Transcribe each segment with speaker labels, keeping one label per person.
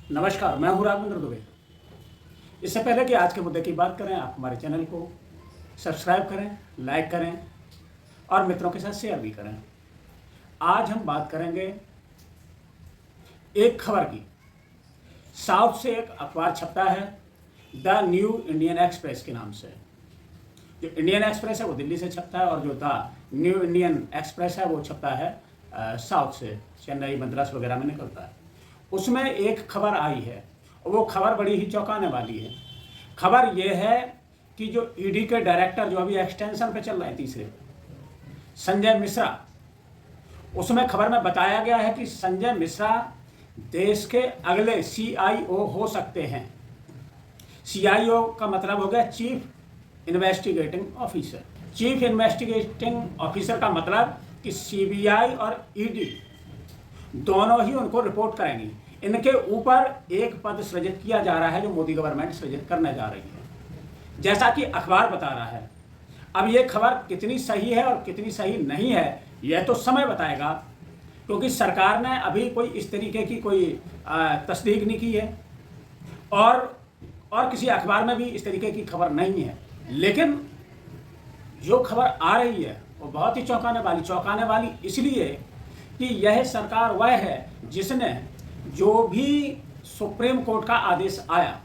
Speaker 1: नमस्कार, मैं हूं राघवेंद्र दुबे। इससे पहले कि आज के मुद्दे की बात करें, आप हमारे चैनल को सब्सक्राइब करें, लाइक करें और मित्रों के साथ शेयर भी करें। आज हम बात करेंगे एक खबर की। साउथ से एक अखबार छपता है द न्यू इंडियन एक्सप्रेस के नाम से। जो इंडियन एक्सप्रेस है वो दिल्ली से छपता है और जो द न्यू इंडियन एक्सप्रेस है वो छपता है साउथ से, चेन्नई, मद्रास वगैरह में निकलता है। उसमें एक खबर आई है, वो खबर बड़ी ही चौंकाने वाली है। खबर ये है कि जो ईडी के डायरेक्टर जो अभी एक्सटेंशन पे चल रहे हैं तीसरे, संजय मिश्रा, उसमें खबर में बताया गया है कि संजय मिश्रा देश के अगले सीआईओ हो सकते हैं। सीआईओ का मतलब हो गया chief investigating officer. Chief investigating officer का मतलब कि सीबीआई और ईडी दोनों ही उनको रिपोर्ट करेंगी। इनके ऊपर एक पद सृजित किया जा रहा है जो मोदी गवर्नमेंट सृजित करने जा रही है, जैसा कि अखबार बता रहा है। अब ये खबर कितनी सही है और कितनी सही नहीं है यह तो समय बताएगा, क्योंकि सरकार ने अभी कोई इस तरीके की कोई तस्दीक नहीं की है और किसी अखबार में भी इस तरीके की खबर नहीं है। लेकिन जो खबर आ रही है वो बहुत ही चौंकाने वाली इसलिए कि यह सरकार वह है जिसने जो भी सुप्रीम कोर्ट का आदेश आया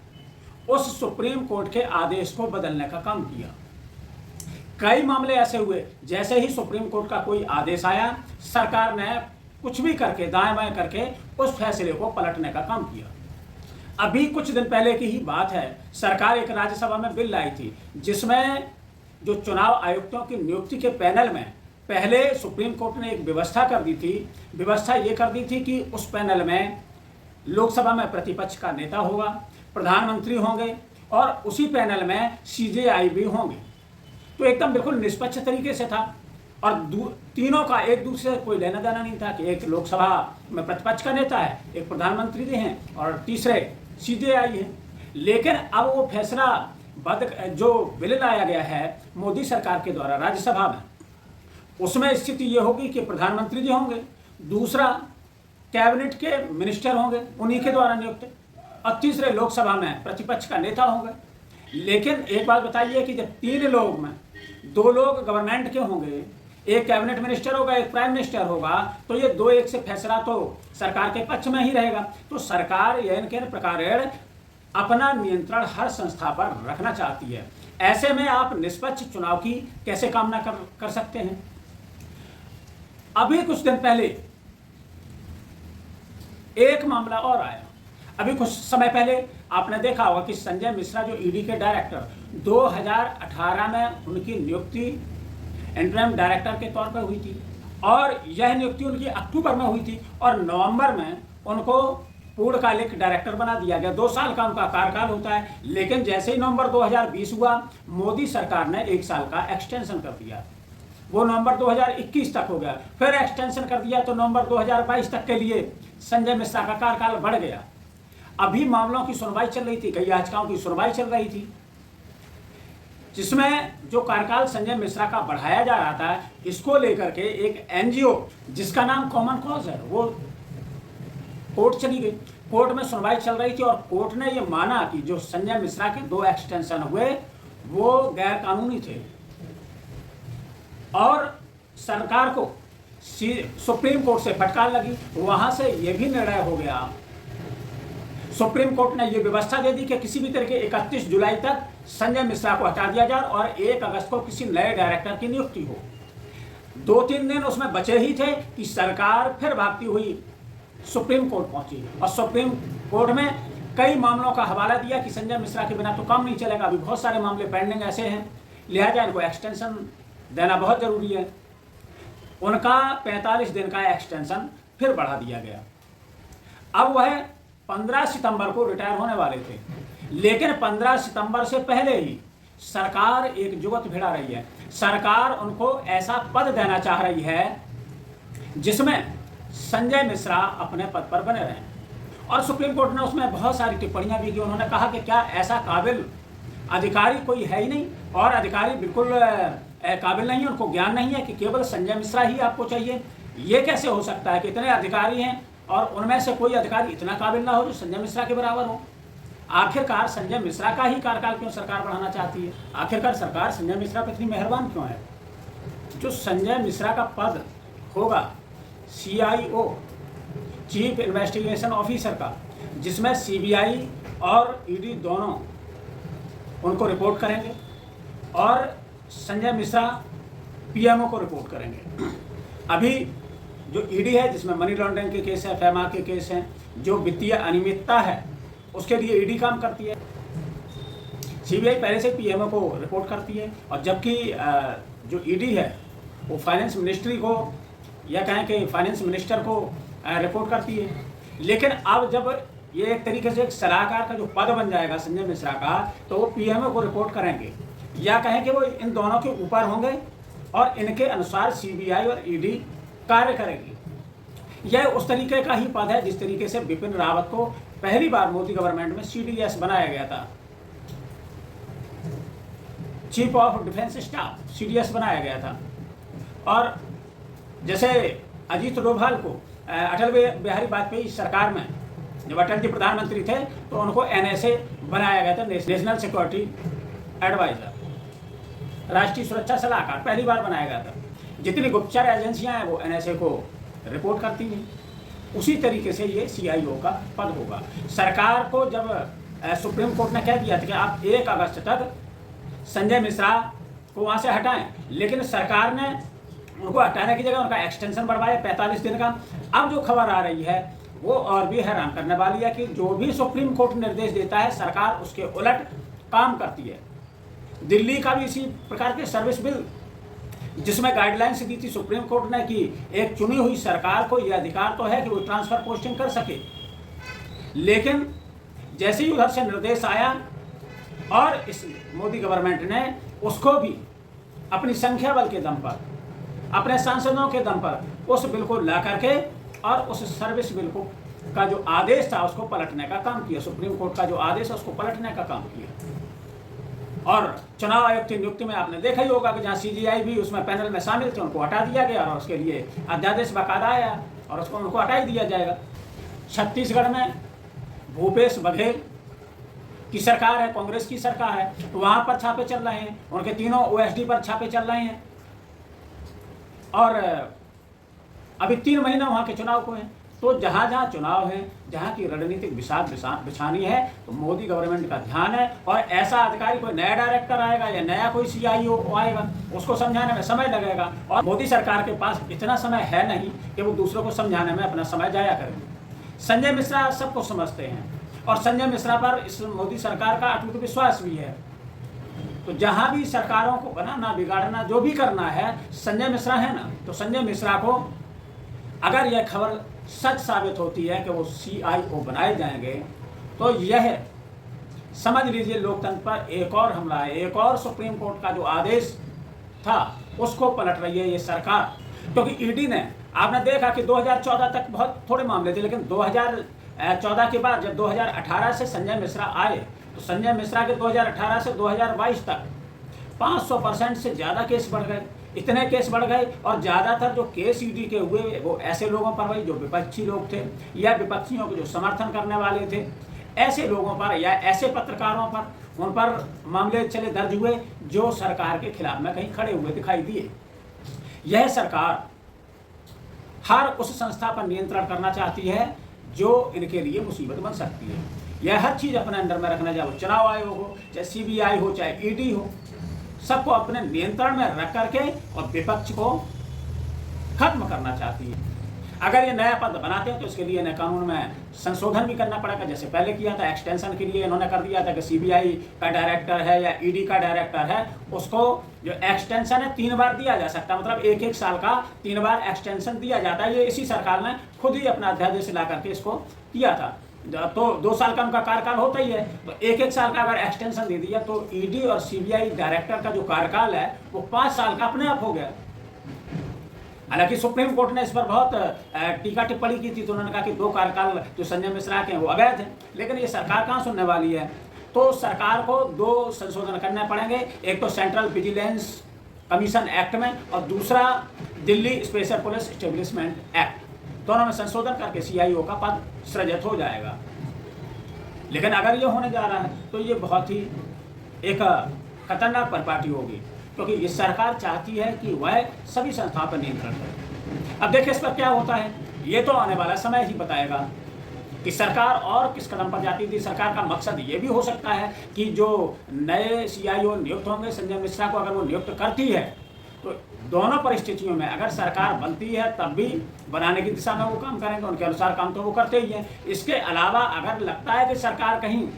Speaker 1: उस सुप्रीम कोर्ट के आदेश को बदलने का काम किया। कई मामले ऐसे हुए जैसे ही सुप्रीम कोर्ट का कोई आदेश आया, सरकार ने कुछ भी करके दाएं बाएं करके उस फैसले को पलटने का काम किया। अभी कुछ दिन पहले की ही बात है, सरकार एक राज्यसभा में बिल लाई थी जिसमें जो चुनाव आयुक्तों की नियुक्ति के पैनल में पहले सुप्रीम कोर्ट ने एक व्यवस्था कर दी थी। व्यवस्था ये कर दी थी कि उस पैनल में लोकसभा में प्रतिपक्ष का नेता होगा, प्रधानमंत्री होंगे और उसी पैनल में सीजेआई भी होंगे। तो एकदम बिल्कुल निष्पक्ष तरीके से था और तीनों का एक दूसरे से कोई लेना देना नहीं था कि एक लोकसभा में प्रतिपक्ष का नेता है, एक प्रधानमंत्री हैं और तीसरे सीजेआई हैं। लेकिन अब वो फैसला जो बिल लाया गया है मोदी सरकार के द्वारा राज्यसभा में, उसमें स्थिति ये होगी कि प्रधानमंत्री जी होंगे, दूसरा कैबिनेट के मिनिस्टर होंगे उन्हीं के द्वारा नियुक्त, और तीसरे लोकसभा में प्रतिपक्ष का नेता होंगे। लेकिन एक बात बताइए कि जब 3 लोग में 2 लोग गवर्नमेंट के होंगे, एक कैबिनेट मिनिस्टर होगा, एक प्राइम मिनिस्टर होगा, तो ये 2-1 से फैसला तो सरकार के पक्ष में ही रहेगा। तो सरकार इनके प्रकार अपना नियंत्रण हर संस्था पर रखना चाहती है। ऐसे में आप निष्पक्ष चुनाव की कैसे कामना कर सकते हैं। अभी कुछ दिन पहले एक मामला और आया। अभी कुछ समय पहले आपने देखा होगा कि संजय मिश्रा जो ईडी के डायरेक्टर 2018 में उनकी नियुक्ति इंटरिम डायरेक्टर के तौर पर हुई थी और यह नियुक्ति उनकी अक्टूबर में हुई थी और नवंबर में उनको पूर्णकालिक डायरेक्टर बना दिया गया। 2 साल का उनका कार्यकाल होता है। लेकिन जैसे ही नवंबर 2020 हुआ, मोदी सरकार ने 1 साल का एक्सटेंशन कर दिया। वो नवंबर 2021 तक हो गया, फिर एक्सटेंशन कर दिया तो नवंबर 2022 तक के लिए संजय मिश्रा का कार्यकाल बढ़ गया। अभी मामलों की सुनवाई चल रही थी, कई याचिकाओं की सुनवाई चल रही थी, जिसमें जो कार्यकाल संजय मिश्रा का बढ़ाया जा रहा था, इसको लेकर के एक एनजीओ जिसका नाम कॉमन कॉज है वो कोर्ट चली गई। कोर्ट में सुनवाई चल रही थी और कोर्ट ने ये माना कि जो संजय मिश्रा के 2 एक्सटेंशन हुए वो गैर कानूनी थे और सरकार को सुप्रीम कोर्ट से फटकार लगी। वहां से यह भी निर्णय हो गया, सुप्रीम कोर्ट ने यह व्यवस्था दे दी कि किसी भी तरह के 31 जुलाई तक संजय मिश्रा को हटा दिया जाए और 1 अगस्त को किसी नए डायरेक्टर की नियुक्ति हो। 2-3 दिन उसमें बचे ही थे कि सरकार फिर भागती हुई सुप्रीम कोर्ट पहुंची और सुप्रीम कोर्ट में कई मामलों का हवाला दिया कि संजय मिश्रा के बिना तो काम नहीं चलेगा, अभी बहुत सारे मामले पेंडिंग ऐसे हैं, लिहाजा इनको एक्सटेंशन देना बहुत जरूरी है। उनका 45 दिन का एक्सटेंशन फिर बढ़ा दिया गया। अब वह 15 सितंबर को रिटायर होने वाले थे, लेकिन 15 सितंबर से पहले ही सरकार एक जुगत भिड़ा रही है। सरकार उनको ऐसा पद देना चाह रही है जिसमें संजय मिश्रा अपने पद पर बने रहें और सुप्रीम कोर्ट ने उसमें बहुत सारी टिप्पणियां भी की। उन्होंने कहा कि क्या ऐसा काबिल अधिकारी कोई है ही नहीं और अधिकारी बिल्कुल काबिल नहीं है, उनको ज्ञान नहीं है कि केवल संजय मिश्रा ही आपको चाहिए। ये कैसे हो सकता है कि इतने अधिकारी हैं और उनमें से कोई अधिकारी इतना काबिल ना हो जो संजय मिश्रा के बराबर हो। आखिरकार संजय मिश्रा का ही कार्यकाल क्यों सरकार बढ़ाना चाहती है? आखिरकार सरकार संजय मिश्रा पर इतनी मेहरबान क्यों है? जो संजय मिश्रा का पद होगा CIO, चीफ इन्वेस्टिगेशन ऑफिसर का, जिसमें CBI और ED दोनों उनको रिपोर्ट करेंगे और संजय मिश्रा PMO को रिपोर्ट करेंगे। अभी जो ED है जिसमें मनी लॉन्ड्रिंग के केस हैं, FEMA के केस हैं, जो वित्तीय अनियमितता है उसके लिए ED काम करती है। CBI पहले से PMO को रिपोर्ट करती है और जबकि जो ED है वो फाइनेंस मिनिस्ट्री को या कहें कि फाइनेंस मिनिस्टर को रिपोर्ट करती है। लेकिन अब जब ये एक तरीके से एक सलाहकार का जो पद बन जाएगा संजय मिश्रा का, तो वो PMO को रिपोर्ट करेंगे या कहें कि वो इन दोनों के ऊपर होंगे और इनके अनुसार CBI और ED कार्य करेगी। यह उस तरीके का ही पद है जिस तरीके से बिपिन रावत को पहली बार मोदी गवर्नमेंट में CDS बनाया गया था, chief of defence staff CDS बनाया गया था। और जैसे अजीत डोभाल को अटल बिहारी वाजपेयी सरकार में जब अटल जी प्रधानमंत्री थे तो उनको NSA बनाया गया था, नेशनल सिक्योरिटी एडवाइजर, राष्ट्रीय सुरक्षा सलाहकार पहली बार बनाया गया था। जितनी गुप्तचर एजेंसियां हैं वो NSA को रिपोर्ट करती हैं। उसी तरीके से ये CIO का पद होगा। सरकार को जब सुप्रीम कोर्ट ने कह दिया था कि आप 1 अगस्त तक संजय मिश्रा को वहाँ से हटाएं, लेकिन सरकार ने उनको हटाने की जगह उनका एक्सटेंशन बढ़वाया 45 दिन का। अब जो खबर आ रही है वो और भी हैरान करने वाली है कि जो भी सुप्रीम कोर्ट निर्देश देता है सरकार उसके उलट काम करती है। दिल्ली का भी इसी प्रकार के सर्विस बिल, जिसमें गाइडलाइंस दी थी सुप्रीम कोर्ट ने कि एक चुनी हुई सरकार को यह अधिकार तो है कि वो ट्रांसफर पोस्टिंग कर सके, लेकिन जैसे ही उधर से निर्देश आया और इस मोदी गवर्नमेंट ने उसको भी अपनी संख्या बल के दम पर, अपने सांसदों के दम पर उस बिल को ला करके और उस सर्विस बिल को का जो आदेश था उसको पलटने का काम किया। सुप्रीम कोर्ट का जो आदेश है उसको पलटने का काम किया। और चुनाव आयोग की नियुक्ति में आपने देखा ही होगा कि जहाँ CGI भी उसमें पैनल में शामिल थे उनको हटा दिया गया और उसके लिए अध्यादेश बाकायदा आया और उसको उनको हटा ही दिया जाएगा। छत्तीसगढ़ में भूपेश बघेल की सरकार है, कांग्रेस की सरकार है, तो वहाँ पर छापे चल रहे हैं, उनके तीनों OSD पर छापे चल रहे हैं और अभी 3 महीने वहाँ के चुनाव को हैं। तो जहाँ जहाँ चुनाव है, जहाँ की रणनीतिक बिछानी है, तो मोदी गवर्नमेंट का ध्यान है। और ऐसा अधिकारी, कोई नया डायरेक्टर आएगा या नया कोई CIO आएगा, उसको समझाने में समय लगेगा और मोदी सरकार के पास इतना समय है नहीं कि वो दूसरों को समझाने में अपना समय जाया करें। संजय मिश्रा सबको समझते हैं और संजय मिश्रा पर इस मोदी सरकार का अटूट विश्वास भी है। तो जहाँ भी सरकारों को बनाना, बिगाड़ना, जो भी करना है, संजय मिश्रा है ना, तो संजय मिश्रा को अगर यह खबर सच साबित होती है कि वो CIO बनाए जाएंगे तो यह समझ लीजिए लोकतंत्र पर एक और हमला है, एक और सुप्रीम कोर्ट का जो आदेश था उसको पलट रही है ये सरकार। क्योंकि ED ने, आपने देखा कि 2014 तक बहुत थोड़े मामले थे, लेकिन 2014 के बाद जब 2018 से संजय मिश्रा आए तो संजय मिश्रा के 2018 से 2022 तक 500% से ज़्यादा केस बढ़ गए। इतने केस बढ़ गए और ज़्यादातर जो केस ED के हुए वो ऐसे लोगों पर हुए जो विपक्षी लोग थे या विपक्षियों के जो समर्थन करने वाले थे, ऐसे लोगों पर या ऐसे पत्रकारों पर, उन पर मामले चले दर्ज हुए जो सरकार के खिलाफ में कहीं खड़े हुए दिखाई दिए। यह सरकार हर उस संस्था पर नियंत्रण करना चाहती है जो इनके लिए मुसीबत बन सकती है। यह हर चीज़ अपने अंडर में रखना, चाहे वो चुनाव आयोग हो, चाहे CBI हो, चाहे ED हो, सबको अपने नियंत्रण में रख करके और विपक्ष को खत्म करना चाहती है। अगर ये नया पद बनाते हैं तो इसके लिए इन्हें कानून में संशोधन भी करना पड़ेगा, जैसे पहले किया था। एक्सटेंशन के लिए इन्होंने कर दिया था कि CBI का डायरेक्टर है या ED का डायरेक्टर है, उसको जो एक्सटेंशन है 3 बार दिया जा सकता है, मतलब 1-1 साल का 3 बार एक्सटेंशन दिया जाता है। ये इसी सरकार ने खुद ही अपना अध्यादेश ला करके इसको किया था। तो 2 साल का उनका कार्यकाल होता ही है, तो 1-1 साल का अगर एक्सटेंशन दे दिया तो ED और CBI डायरेक्टर का जो कार्यकाल है वो 5 साल का अपने आप हो गया। हालांकि सुप्रीम कोर्ट ने इस पर बहुत टीका टिप्पणी की थी, तो उन्होंने कहा कि 2 कार्यकाल जो संजय मिश्रा के हैं वो अवैध हैं, लेकिन ये सरकार कहाँ सुनने वाली है। तो सरकार को 2 संशोधन करने पड़ेंगे, एक तो सेंट्रल विजिलेंस कमीशन एक्ट में और दूसरा Delhi special police establishment act. दोनों में संशोधन करके CIO का पद सृजित हो जाएगा। लेकिन अगर ये होने जा रहा है तो ये बहुत ही एक खतरनाक परिपाटी होगी, क्योंकि ये सरकार चाहती है कि वह सभी संस्थाओं पर नियंत्रण करे। अब देखिए इस पर क्या होता है, ये तो आने वाला समय ही बताएगा कि सरकार और किस कदम पर जाती थी। सरकार का मकसद ये भी हो सकता है कि जो नए CIO नियुक्त होंगे, संजय मिश्रा को अगर वो नियुक्त करती है तो दोनों परिस्थितियों में अगर सरकार बनती है तब भी बनाने की दिशा में वो काम करेंगे, उनके अनुसार काम तो वो करते ही हैं। इसके अलावा अगर लगता है कि सरकार कहीं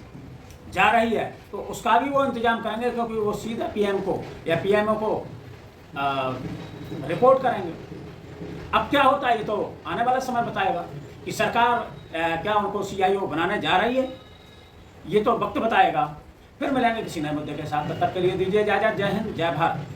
Speaker 1: जा रही है तो उसका भी वो इंतजाम करेंगे, क्योंकि वो सीधा PM को या PMO को रिपोर्ट करेंगे। अब क्या होता है ये तो आने वाला समय बताएगा कि सरकार क्या उनको CIO बनाने जा रही है, ये तो वक्त बताएगा। फिर मिलेंगे किसी नए मुद्दे के साथ, तब तक के लिए दीजिए इजाजत। जय हिंद, जय भारत।